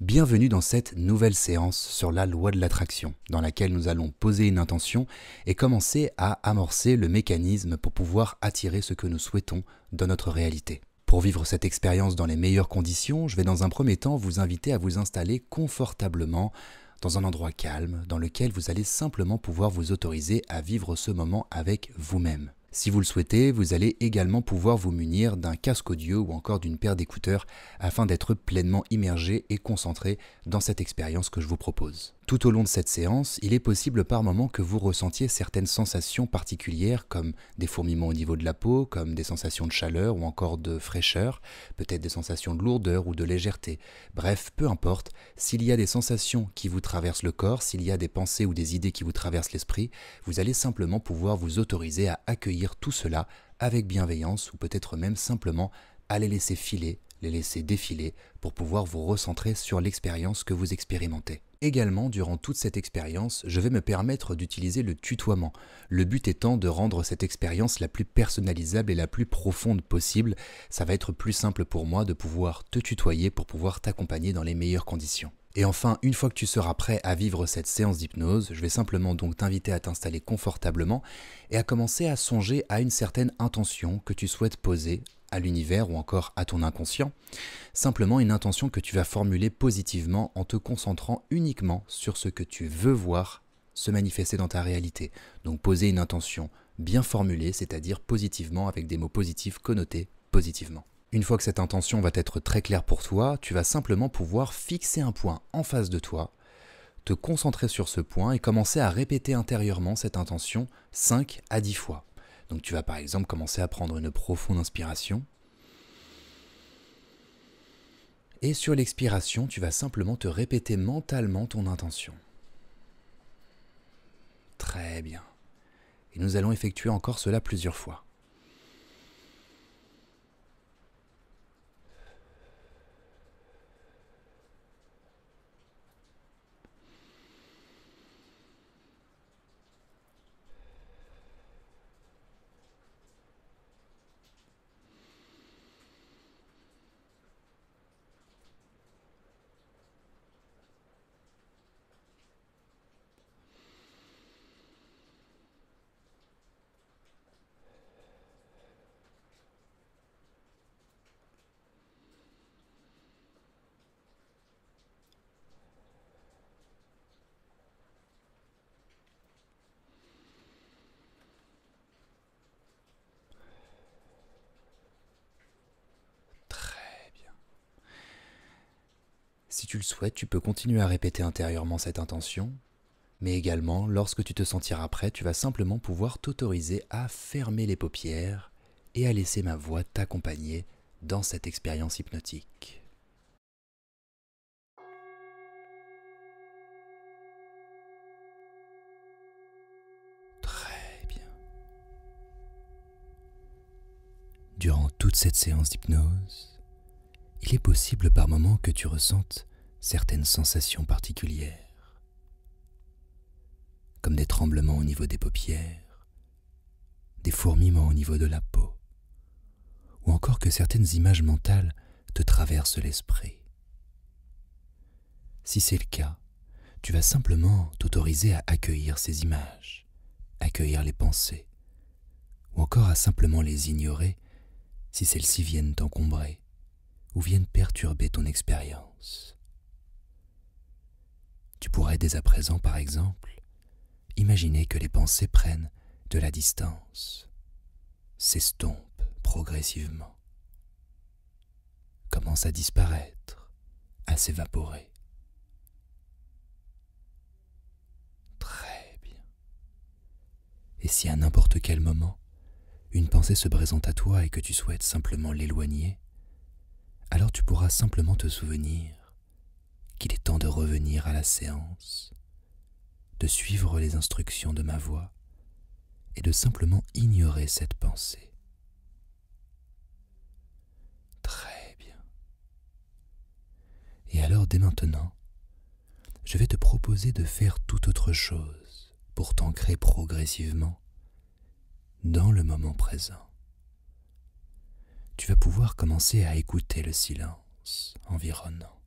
Bienvenue dans cette nouvelle séance sur la loi de l'attraction, dans laquelle nous allons poser une intention et commencer à amorcer le mécanisme pour pouvoir attirer ce que nous souhaitons dans notre réalité. Pour vivre cette expérience dans les meilleures conditions, je vais dans un premier temps vous inviter à vous installer confortablement dans un endroit calme, dans lequel vous allez simplement pouvoir vous autoriser à vivre ce moment avec vous-même. Si vous le souhaitez, vous allez également pouvoir vous munir d'un casque audio ou encore d'une paire d'écouteurs afin d'être pleinement immergé et concentré dans cette expérience que je vous propose. Tout au long de cette séance, il est possible par moments que vous ressentiez certaines sensations particulières comme des fourmillements au niveau de la peau, comme des sensations de chaleur ou encore de fraîcheur, peut-être des sensations de lourdeur ou de légèreté. Bref, peu importe, s'il y a des sensations qui vous traversent le corps, s'il y a des pensées ou des idées qui vous traversent l'esprit, vous allez simplement pouvoir vous autoriser à accueillir tout cela avec bienveillance ou peut-être même simplement à les laisser filer, les laisser défiler pour pouvoir vous recentrer sur l'expérience que vous expérimentez. Également, durant toute cette expérience, je vais me permettre d'utiliser le tutoiement, le but étant de rendre cette expérience la plus personnalisable et la plus profonde possible. Ça va être plus simple pour moi de pouvoir te tutoyer pour pouvoir t'accompagner dans les meilleures conditions. Et enfin, une fois que tu seras prêt à vivre cette séance d'hypnose, je vais simplement donc t'inviter à t'installer confortablement et à commencer à songer à une certaine intention que tu souhaites poser à l'univers ou encore à ton inconscient. Simplement une intention que tu vas formuler positivement en te concentrant uniquement sur ce que tu veux voir se manifester dans ta réalité. Donc poser une intention bien formulée, c'est-à-dire positivement avec des mots positifs connotés positivement. Une fois que cette intention va être très claire pour toi, tu vas simplement pouvoir fixer un point en face de toi, te concentrer sur ce point et commencer à répéter intérieurement cette intention 5 à 10 fois. Donc tu vas par exemple commencer à prendre une profonde inspiration. Et sur l'expiration, tu vas simplement te répéter mentalement ton intention. Très bien. Et nous allons effectuer encore cela plusieurs fois. Si tu le souhaites, tu peux continuer à répéter intérieurement cette intention, mais également, lorsque tu te sentiras prêt, tu vas simplement pouvoir t'autoriser à fermer les paupières et à laisser ma voix t'accompagner dans cette expérience hypnotique. Très bien. Durant toute cette séance d'hypnose, il est possible par moments que tu ressentes certaines sensations particulières, comme des tremblements au niveau des paupières, des fourmillements au niveau de la peau, ou encore que certaines images mentales te traversent l'esprit. Si c'est le cas, tu vas simplement t'autoriser à accueillir ces images, accueillir les pensées, ou encore à simplement les ignorer si celles-ci viennent t'encombrer ou viennent perturber ton expérience. Tu pourrais dès à présent, par exemple, imaginer que les pensées prennent de la distance, s'estompent progressivement, commencent à disparaître, à s'évaporer. Très bien. Et si à n'importe quel moment, une pensée se présente à toi et que tu souhaites simplement l'éloigner, alors tu pourras simplement te souvenir qu'il est temps de revenir à la séance, de suivre les instructions de ma voix et de simplement ignorer cette pensée. Très bien. Et alors dès maintenant, je vais te proposer de faire toute autre chose pour t'ancrer progressivement dans le moment présent. Tu vas pouvoir commencer à écouter le silence environnant.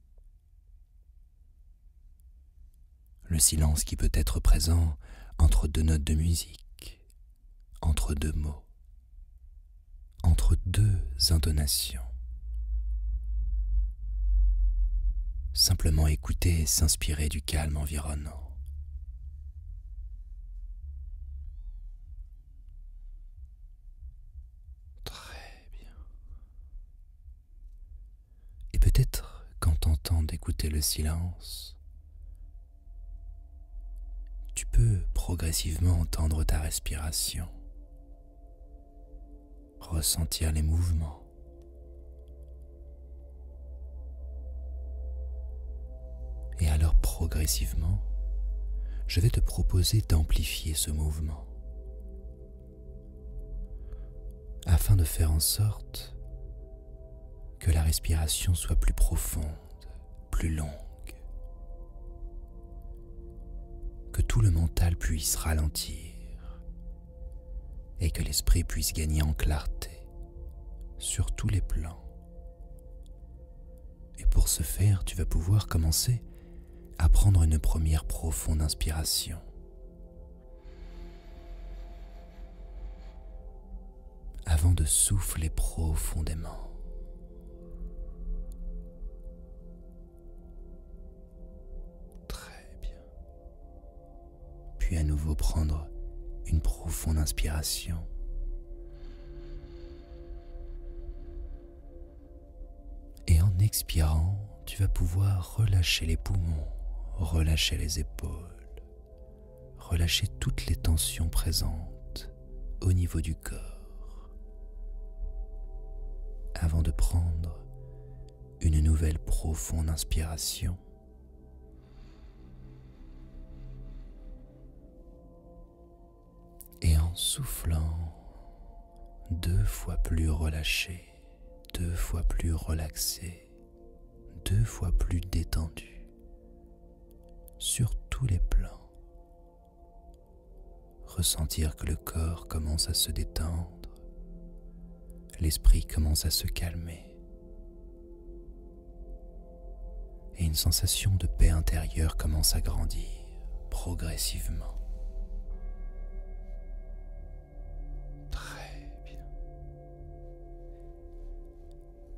Le silence qui peut être présent entre deux notes de musique, entre deux mots, entre deux intonations. Simplement écouter et s'inspirer du calme environnant. Très bien. Et peut-être qu'en tentant d'écouter le silence, tu peux progressivement entendre ta respiration, ressentir les mouvements. Et alors progressivement, je vais te proposer d'amplifier ce mouvement afin de faire en sorte que la respiration soit plus profonde, plus longue, que tout le mental puisse ralentir et que l'esprit puisse gagner en clarté sur tous les plans. Et pour ce faire, tu vas pouvoir commencer à prendre une première profonde inspiration. Avant de souffler profondément. Très bien. Puis à nouveau prendre une profonde inspiration. Et en expirant, tu vas pouvoir relâcher les poumons, relâcher les épaules, relâcher toutes les tensions présentes au niveau du corps, avant de prendre une nouvelle profonde inspiration. Et en soufflant, 2 fois plus relâché, 2 fois plus relaxé, 2 fois plus détendu, sur tous les plans. Ressentir que le corps commence à se détendre, l'esprit commence à se calmer, et une sensation de paix intérieure commence à grandir progressivement. Très bien.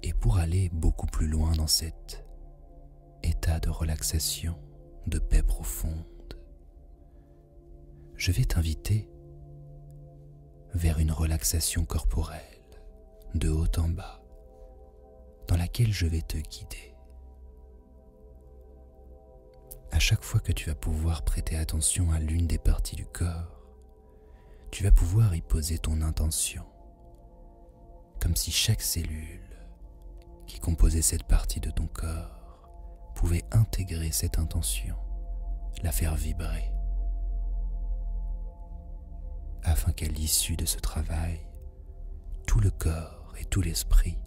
Et pour aller beaucoup plus loin dans cet état de relaxation, de paix profonde, je vais t'inviter vers une relaxation corporelle, de haut en bas, dans laquelle je vais te guider. À chaque fois que tu vas pouvoir prêter attention à l'une des parties du corps, tu vas pouvoir y poser ton intention, comme si chaque cellule qui composait cette partie de ton corps pouvait intégrer cette intention, la faire vibrer, afin qu'à l'issue de ce travail, tout le corps et tout l'esprit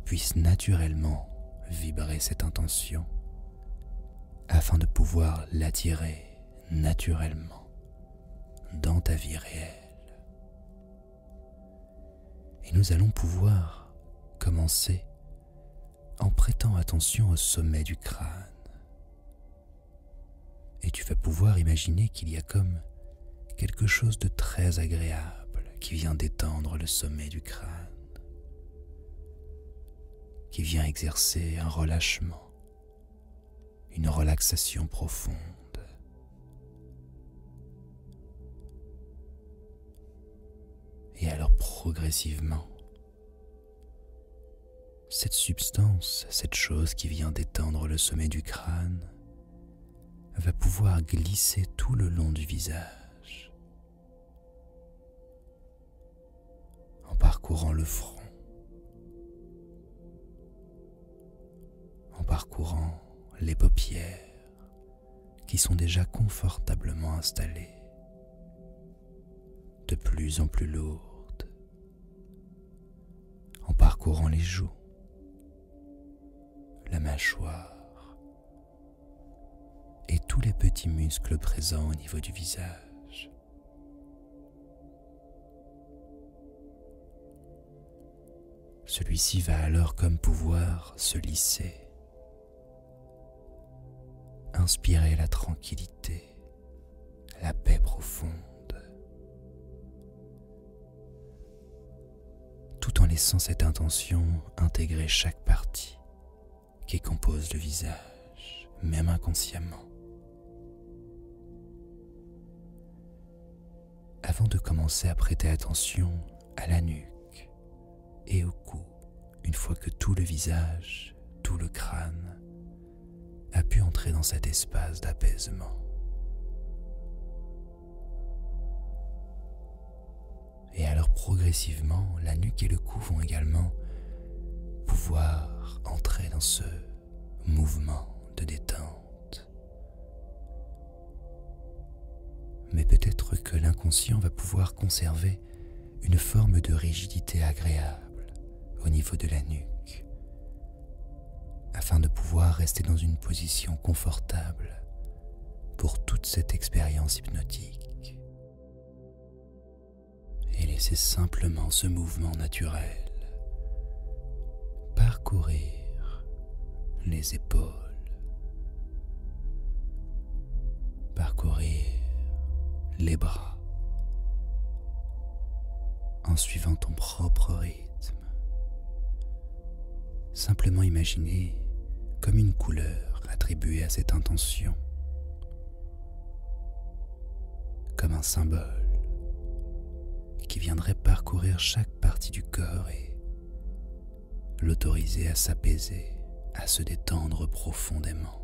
puissent naturellement vibrer cette intention, afin de pouvoir l'attirer naturellement dans ta vie réelle. Et nous allons pouvoir commencer en prêtant attention au sommet du crâne. Et tu vas pouvoir imaginer qu'il y a comme quelque chose de très agréable qui vient détendre le sommet du crâne, qui vient exercer un relâchement, une relaxation profonde. Et alors progressivement, cette substance, cette chose qui vient d'étendre le sommet du crâne, va pouvoir glisser tout le long du visage, en parcourant le front, en parcourant les paupières qui sont déjà confortablement installées, de plus en plus lourdes, en parcourant les joues, la mâchoire et tous les petits muscles présents au niveau du visage. Celui-ci va alors comme pouvoir se lisser inspirez la tranquillité, la paix profonde, tout en laissant cette intention intégrer chaque partie qui compose le visage, même inconsciemment. Avant de commencer à prêter attention à la nuque et au cou, une fois que tout le visage, tout le crâne a pu entrer dans cet espace d'apaisement. Et alors progressivement, la nuque et le cou vont également pouvoir entrer dans ce mouvement de détente. Mais peut-être que l'inconscient va pouvoir conserver une forme de rigidité agréable au niveau de la nuque, afin de pouvoir rester dans une position confortable pour toute cette expérience hypnotique. Et laisser simplement ce mouvement naturel parcourir les épaules, parcourir les bras, en suivant ton propre rythme. Simplement imaginer comme une couleur attribuée à cette intention, comme un symbole qui viendrait parcourir chaque partie du corps et l'autoriser à s'apaiser, à se détendre profondément.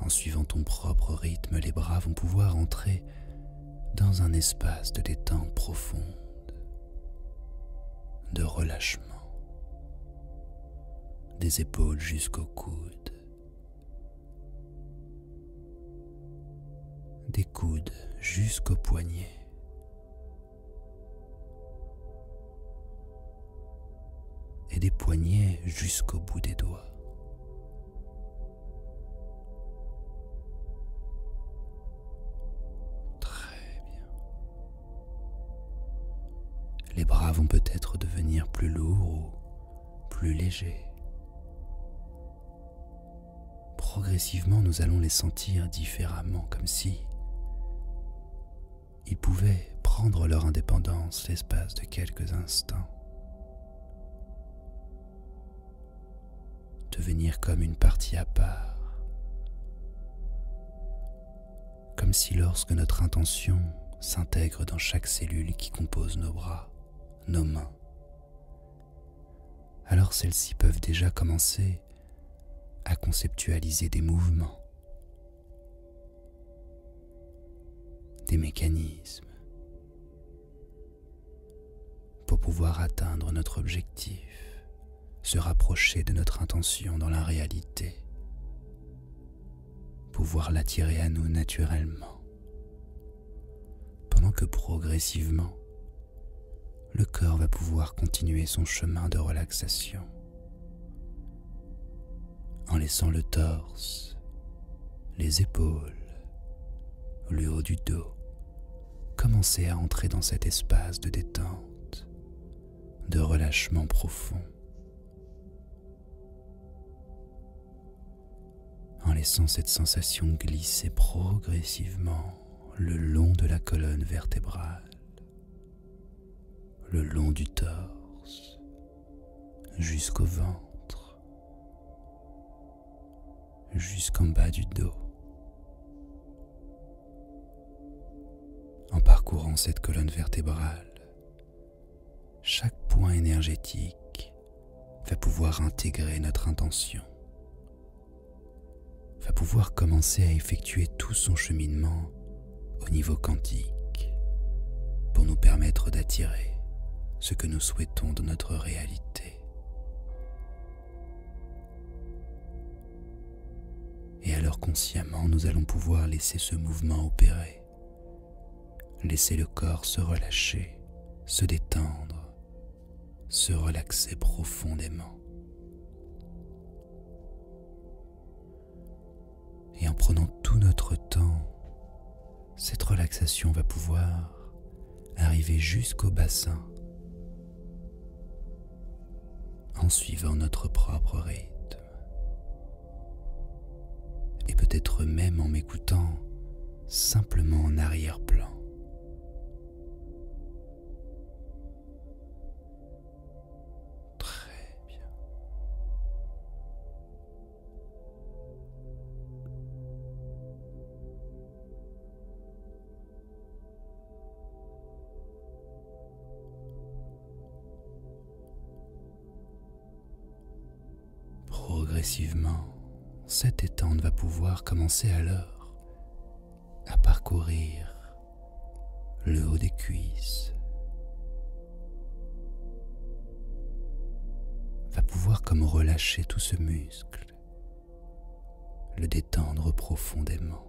En suivant ton propre rythme, les bras vont pouvoir entrer dans un espace de détente profonde, de relâchement, des épaules jusqu'aux coudes, des coudes jusqu'aux poignets, et des poignets jusqu'au bout des doigts. Très bien. Les bras vont peut-être devenir plus lourds ou plus légers. Progressivement, nous allons les sentir différemment, comme si ils pouvaient prendre leur indépendance l'espace de quelques instants, devenir comme une partie à part, comme si lorsque notre intention s'intègre dans chaque cellule qui compose nos bras, nos mains, alors celles-ci peuvent déjà commencer à conceptualiser des mouvements, des mécanismes pour pouvoir atteindre notre objectif, se rapprocher de notre intention dans la réalité, pouvoir l'attirer à nous naturellement, pendant que progressivement, le corps va pouvoir continuer son chemin de relaxation, en laissant le torse, les épaules, le haut du dos commencer à entrer dans cet espace de détente, de relâchement profond, en laissant cette sensation glisser progressivement le long de la colonne vertébrale, le long du torse, jusqu'au ventre, jusqu'en bas du dos. En parcourant cette colonne vertébrale, chaque point énergétique va pouvoir intégrer notre intention, va pouvoir commencer à effectuer tout son cheminement au niveau quantique pour nous permettre d'attirer ce que nous souhaitons dans notre réalité. Et alors consciemment, nous allons pouvoir laisser ce mouvement opérer, laisser le corps se relâcher, se détendre, se relaxer profondément. Et en prenant tout notre temps, cette relaxation va pouvoir arriver jusqu'au bassin, en suivant notre propre rythme. peut-être même en m'écoutant simplement en arrière-plan. Très bien. Progressivement, cette détente va pouvoir commencer alors à parcourir le haut des cuisses, va pouvoir comme relâcher tout ce muscle, le détendre profondément,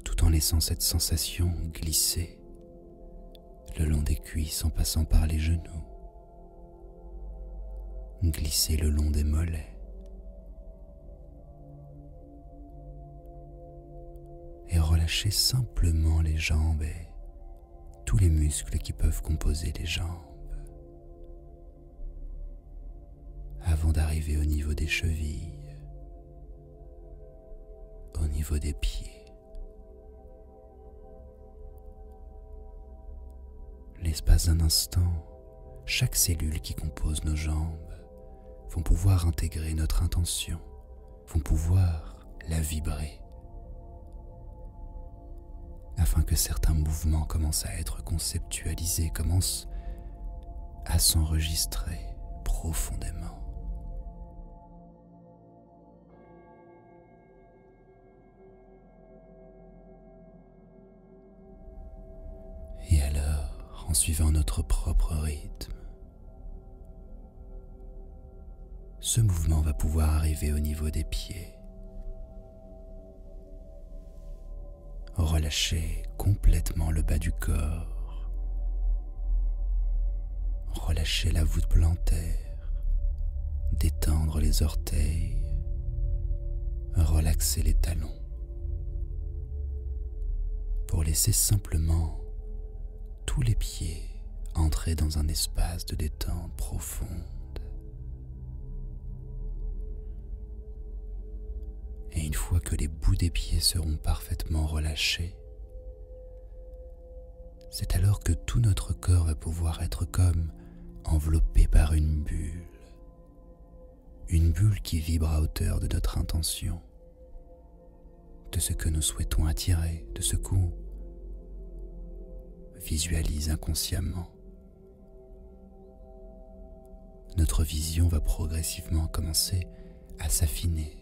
tout en laissant cette sensation glisser le long des cuisses en passant par les genoux, glisser le long des mollets et relâcher simplement les jambes et tous les muscles qui peuvent composer les jambes avant d'arriver au niveau des chevilles, au niveau des pieds. L'espace d'un instant, chaque cellule qui compose nos jambes vont pouvoir intégrer notre intention, vont pouvoir la vibrer, afin que certains mouvements commencent à être conceptualisés, commencent à s'enregistrer profondément. Et alors, en suivant notre propre rythme, ce mouvement va pouvoir arriver au niveau des pieds. Relâchez complètement le bas du corps. Relâchez la voûte plantaire. Détendre les orteils. Relaxer les talons. Pour laisser simplement tous les pieds entrer dans un espace de détente profonde. Et une fois que les bouts des pieds seront parfaitement relâchés, c'est alors que tout notre corps va pouvoir être comme enveloppé par une bulle qui vibre à hauteur de notre intention, de ce que nous souhaitons attirer, de ce qu'on visualise inconsciemment. Notre vision va progressivement commencer à s'affiner,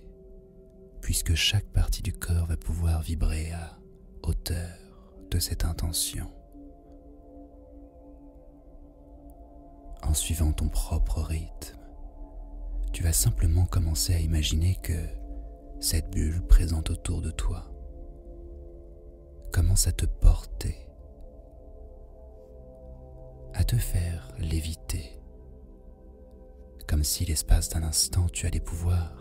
puisque chaque partie du corps va pouvoir vibrer à hauteur de cette intention. En suivant ton propre rythme, tu vas simplement commencer à imaginer que cette bulle présente autour de toi commence à te porter, à te faire léviter, comme si l'espace d'un instant tu allais pouvoir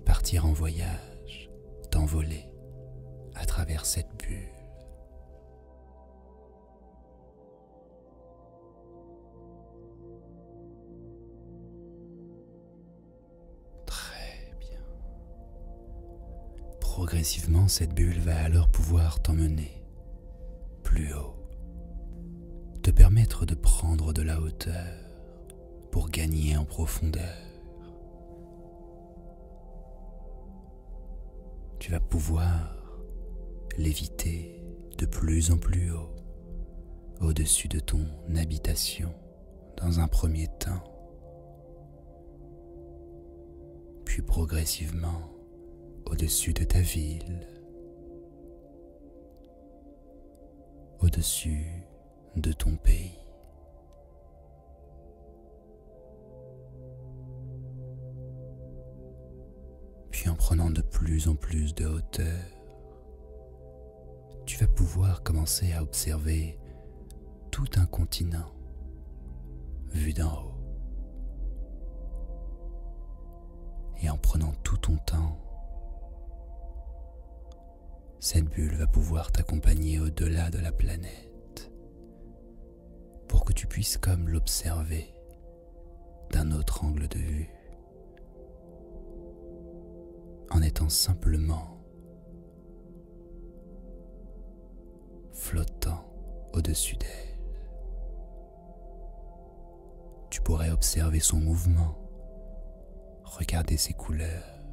partir en voyage, t'envoler à travers cette bulle. Très bien. Progressivement, cette bulle va alors pouvoir t'emmener plus haut, te permettre de prendre de la hauteur pour gagner en profondeur. Tu vas pouvoir léviter de plus en plus haut, au-dessus de ton habitation dans un premier temps, puis progressivement au-dessus de ta ville, au-dessus de ton pays. Puis en prenant de plus en plus de hauteur, tu vas pouvoir commencer à observer tout un continent vu d'en haut. Et en prenant tout ton temps, cette bulle va pouvoir t'accompagner au-delà de la planète pour que tu puisses comme l'observer d'un autre angle de vue, en étant simplement flottant au-dessus d'elle. Tu pourrais observer son mouvement, regarder ses couleurs,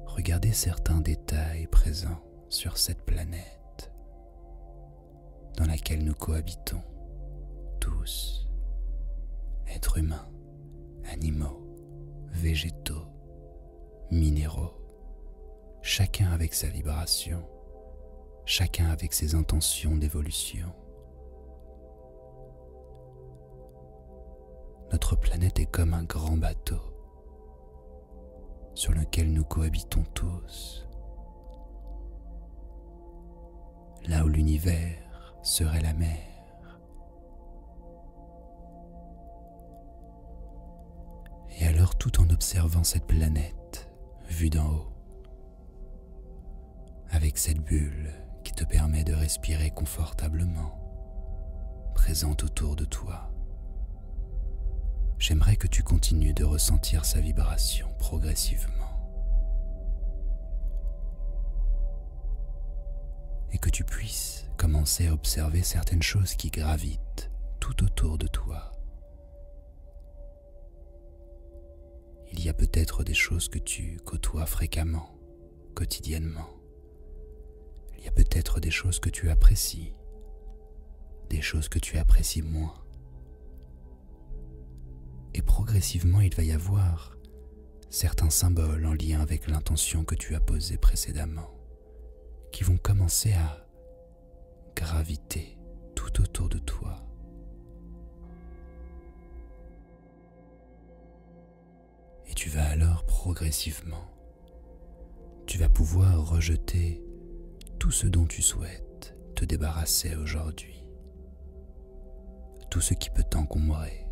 regarder certains détails présents sur cette planète dans laquelle nous cohabitons tous, êtres humains, animaux, végétaux, minéraux, chacun avec sa vibration, chacun avec ses intentions d'évolution. Notre planète est comme un grand bateau sur lequel nous cohabitons tous, là où l'univers serait la mer. Et alors, tout en observant cette planète vue d'en haut, avec cette bulle qui te permet de respirer confortablement, présente autour de toi, j'aimerais que tu continues de ressentir sa vibration progressivement et que tu puisses commencer à observer certaines choses qui gravitent tout autour de toi. Il y a peut-être des choses que tu côtoies fréquemment, quotidiennement. Il y a peut-être des choses que tu apprécies, des choses que tu apprécies moins. Et progressivement, il va y avoir certains symboles en lien avec l'intention que tu as posée précédemment, qui vont commencer à graviter tout autour de toi. Et tu vas alors progressivement, tu vas pouvoir rejeter tout ce dont tu souhaites te débarrasser aujourd'hui, tout ce qui peut t'encombrer,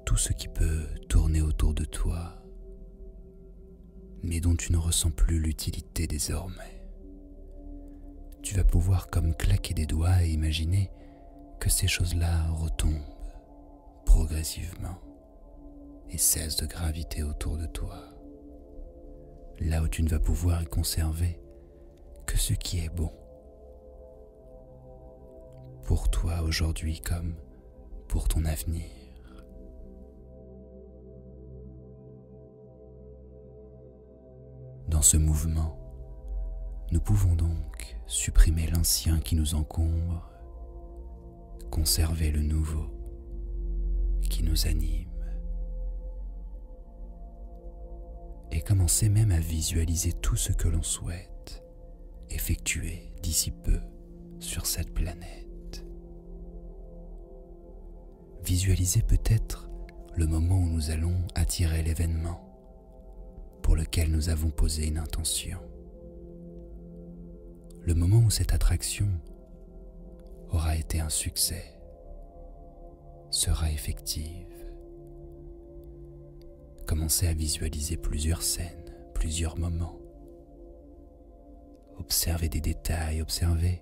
tout ce qui peut tourner autour de toi, mais dont tu ne ressens plus l'utilité désormais. Tu vas pouvoir comme claquer des doigts et imaginer que ces choses-là retombent progressivement et cessent de graviter autour de toi, là où tu ne vas pouvoir y conserver que ce qui est bon pour toi aujourd'hui comme pour ton avenir. Dans ce mouvement, nous pouvons donc supprimer l'ancien qui nous encombre, conserver le nouveau qui nous anime et commencer même à visualiser tout ce que l'on souhaite effectuer d'ici peu sur cette planète. Visualiser peut-être le moment où nous allons attirer l'événement pour lequel nous avons posé une intention. Le moment où cette attraction aura été un succès, sera effective. Commencez à visualiser plusieurs scènes, plusieurs moments. Observez des détails, observez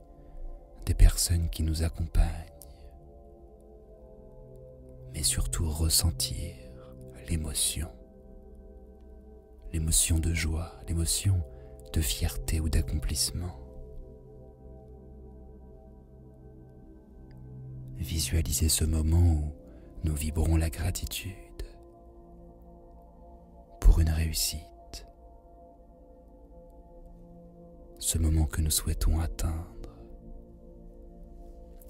des personnes qui nous accompagnent. Mais surtout ressentir l'émotion. L'émotion de joie, l'émotion de fierté ou d'accomplissement. Visualisez ce moment où nous vibrons la gratitude pour une réussite, ce moment que nous souhaitons atteindre.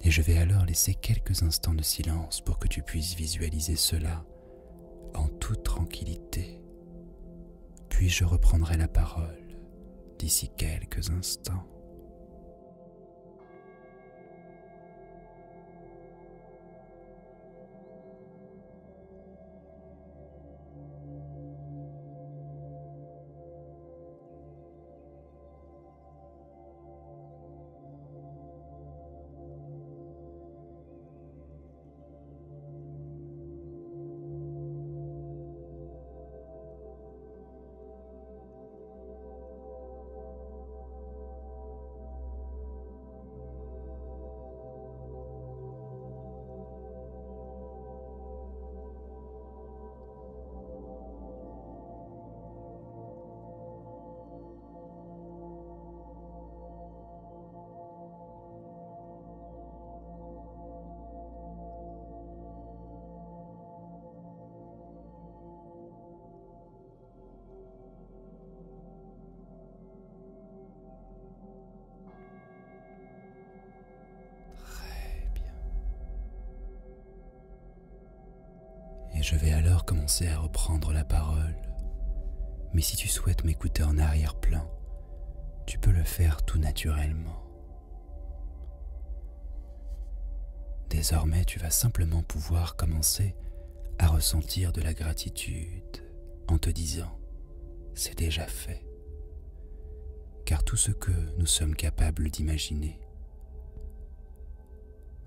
Et je vais alors laisser quelques instants de silence pour que tu puisses visualiser cela en toute tranquillité. Puis je reprendrai la parole d'ici quelques instants. je vais alors commencer à reprendre la parole. Mais si tu souhaites m'écouter en arrière-plan, tu peux le faire tout naturellement. Désormais, tu vas simplement pouvoir commencer à ressentir de la gratitude en te disant « c'est déjà fait ». Car tout ce que nous sommes capables d'imaginer,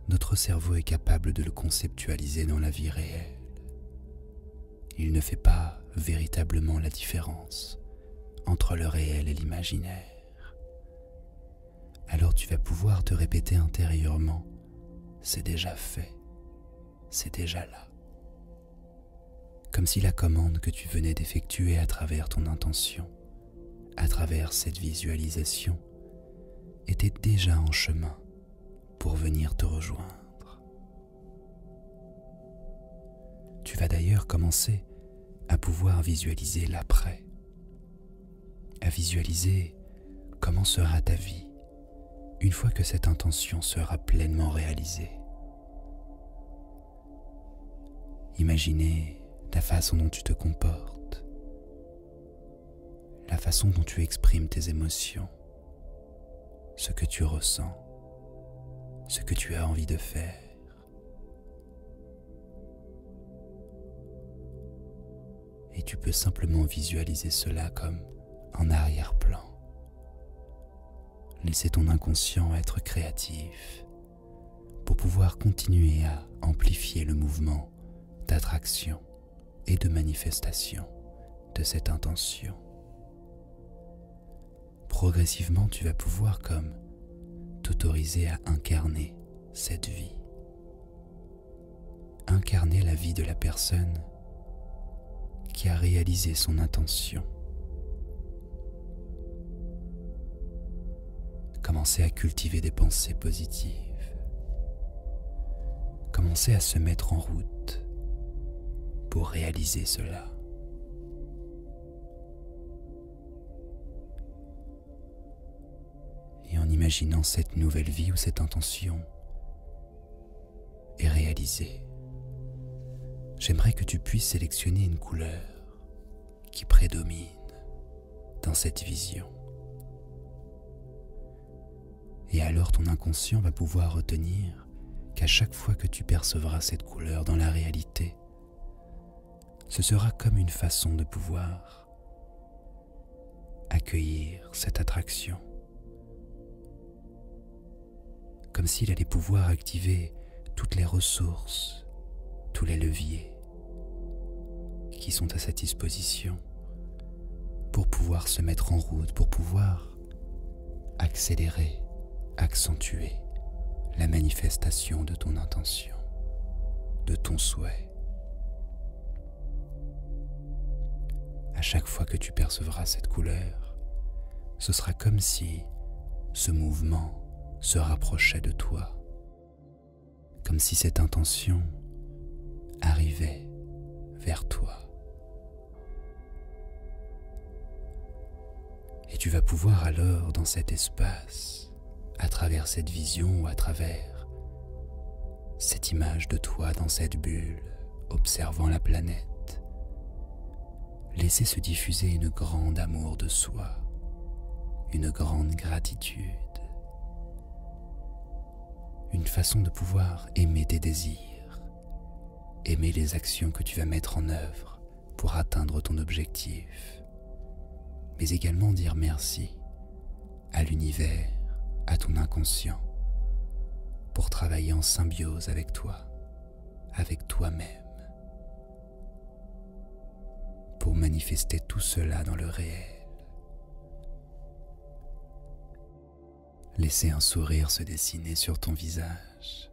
notre cerveau est capable de le conceptualiser dans la vie réelle. Il ne fait pas véritablement la différence entre le réel et l'imaginaire. Alors tu vas pouvoir te répéter intérieurement « c'est déjà fait, c'est déjà là ». Comme si la commande que tu venais d'effectuer à travers ton intention, à travers cette visualisation, était déjà en chemin pour venir te rejoindre. Tu vas d'ailleurs commencer à pouvoir visualiser l'après, à visualiser comment sera ta vie une fois que cette intention sera pleinement réalisée. Imaginez la façon dont tu te comportes, la façon dont tu exprimes tes émotions, ce que tu ressens, ce que tu as envie de faire. Et tu peux simplement visualiser cela comme en arrière-plan. Laissez ton inconscient être créatif pour pouvoir continuer à amplifier le mouvement d'attraction et de manifestation de cette intention. Progressivement, tu vas pouvoir comme t'autoriser à incarner cette vie. Incarner la vie de la personne qui a réalisé son intention. Commencer à cultiver des pensées positives. Commencer à se mettre en route pour réaliser cela. Et en imaginant cette nouvelle vie où cette intention est réalisée, j'aimerais que tu puisses sélectionner une couleur qui prédomine dans cette vision. Et alors ton inconscient va pouvoir retenir qu'à chaque fois que tu percevras cette couleur dans la réalité, ce sera comme une façon de pouvoir accueillir cette attraction. Comme s'il allait pouvoir activer toutes les ressources, tous les leviers qui sont à sa disposition pour pouvoir se mettre en route, pour pouvoir accélérer, accentuer la manifestation de ton intention, de ton souhait. À chaque fois que tu percevras cette couleur, ce sera comme si ce mouvement se rapprochait de toi, comme si cette intention arrivait vers toi. Et tu vas pouvoir alors, dans cet espace, à travers cette vision ou à travers cette image de toi dans cette bulle, observant la planète, laisser se diffuser une grande amour de soi, une grande gratitude, une façon de pouvoir aimer tes désirs, aimer les actions que tu vas mettre en œuvre pour atteindre ton objectif, mais également dire merci à l'univers, à ton inconscient, pour travailler en symbiose avec toi, avec toi-même, pour manifester tout cela dans le réel. Laissez un sourire se dessiner sur ton visage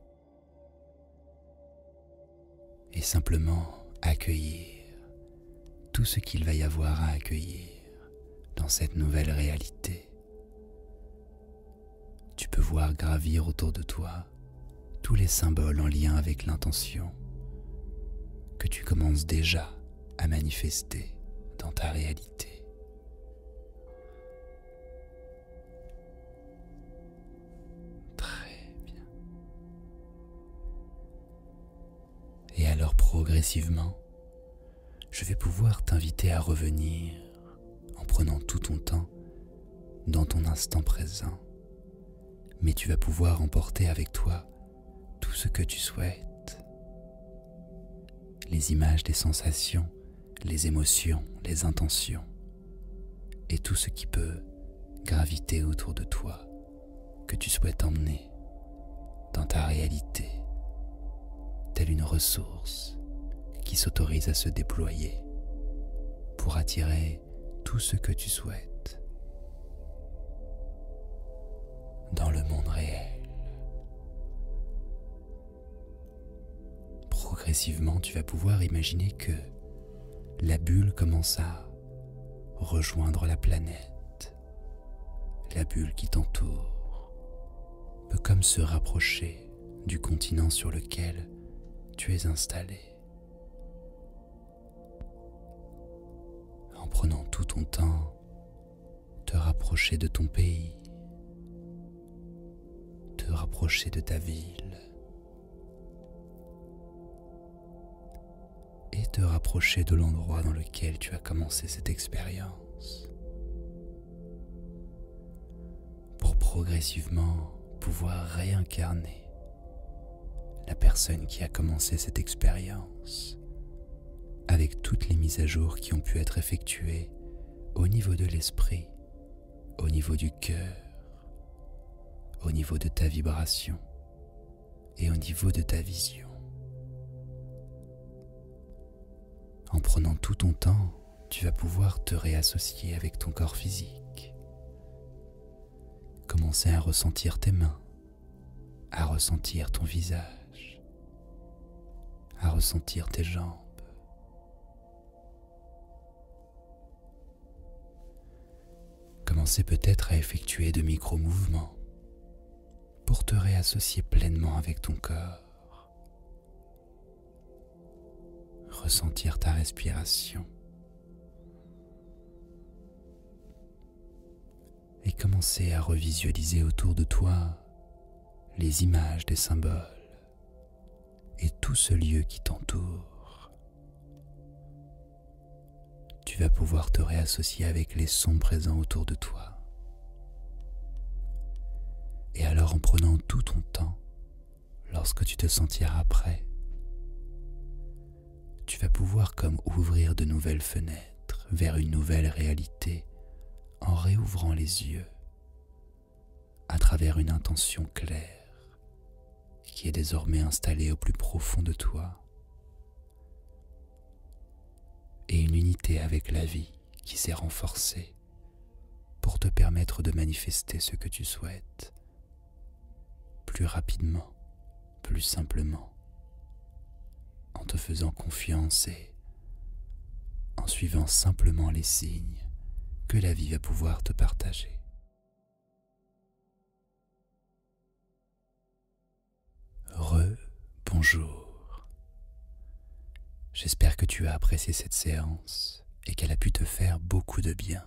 et simplement accueillir tout ce qu'il va y avoir à accueillir dans cette nouvelle réalité. Tu peux voir gravir autour de toi tous les symboles en lien avec l'intention que tu commences déjà à manifester dans ta réalité. Très bien. Et alors progressivement, je vais pouvoir t'inviter à revenir en prenant tout ton temps dans ton instant présent. Mais tu vas pouvoir emporter avec toi tout ce que tu souhaites. Les images des sensations, les émotions, les intentions et tout ce qui peut graviter autour de toi que tu souhaites emmener dans ta réalité, telle une ressource qui s'autorise à se déployer pour attirer tout ce que tu souhaites dans le monde réel. Progressivement, tu vas pouvoir imaginer que la bulle commence à rejoindre la planète. La bulle qui t'entoure peut comme se rapprocher du continent sur lequel tu es installé. En prenant tout ton temps, te rapprocher de ton pays, te rapprocher de ta ville et te rapprocher de l'endroit dans lequel tu as commencé cette expérience pour progressivement pouvoir réincarner la personne qui a commencé cette expérience avec toutes les mises à jour qui ont pu être effectuées au niveau de l'esprit, au niveau du cœur, au niveau de ta vibration et au niveau de ta vision. En prenant tout ton temps, tu vas pouvoir te réassocier avec ton corps physique. Commencer à ressentir tes mains, à ressentir ton visage, à ressentir tes jambes. Commencer peut-être à effectuer de micro-mouvements pour te réassocier pleinement avec ton corps. Ressentir ta respiration. Et commencer à revisualiser autour de toi les images des symboles et tout ce lieu qui t'entoure. Tu vas pouvoir te réassocier avec les sons présents autour de toi. Et alors en prenant tout ton temps, lorsque tu te sentiras prêt, tu vas pouvoir comme ouvrir de nouvelles fenêtres vers une nouvelle réalité en réouvrant les yeux à travers une intention claire qui est désormais installée au plus profond de toi et une unité avec la vie qui s'est renforcée pour te permettre de manifester ce que tu souhaites plus rapidement, plus simplement, en te faisant confiance et en suivant simplement les signes que la vie va pouvoir te partager. Bonjour. J'espère que tu as apprécié cette séance et qu'elle a pu te faire beaucoup de bien.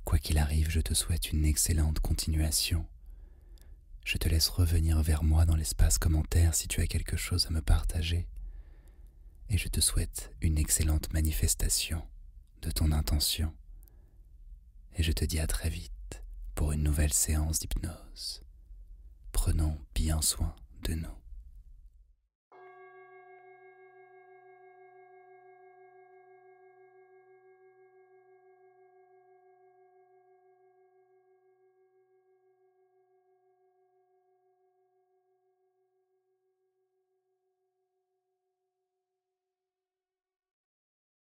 Quoi qu'il arrive, je te souhaite une excellente continuation. Je te laisse revenir vers moi dans l'espace commentaire si tu as quelque chose à me partager. Et je te souhaite une excellente manifestation de ton intention. Et je te dis à très vite pour une nouvelle séance d'hypnose. Prenons bien soin de nous.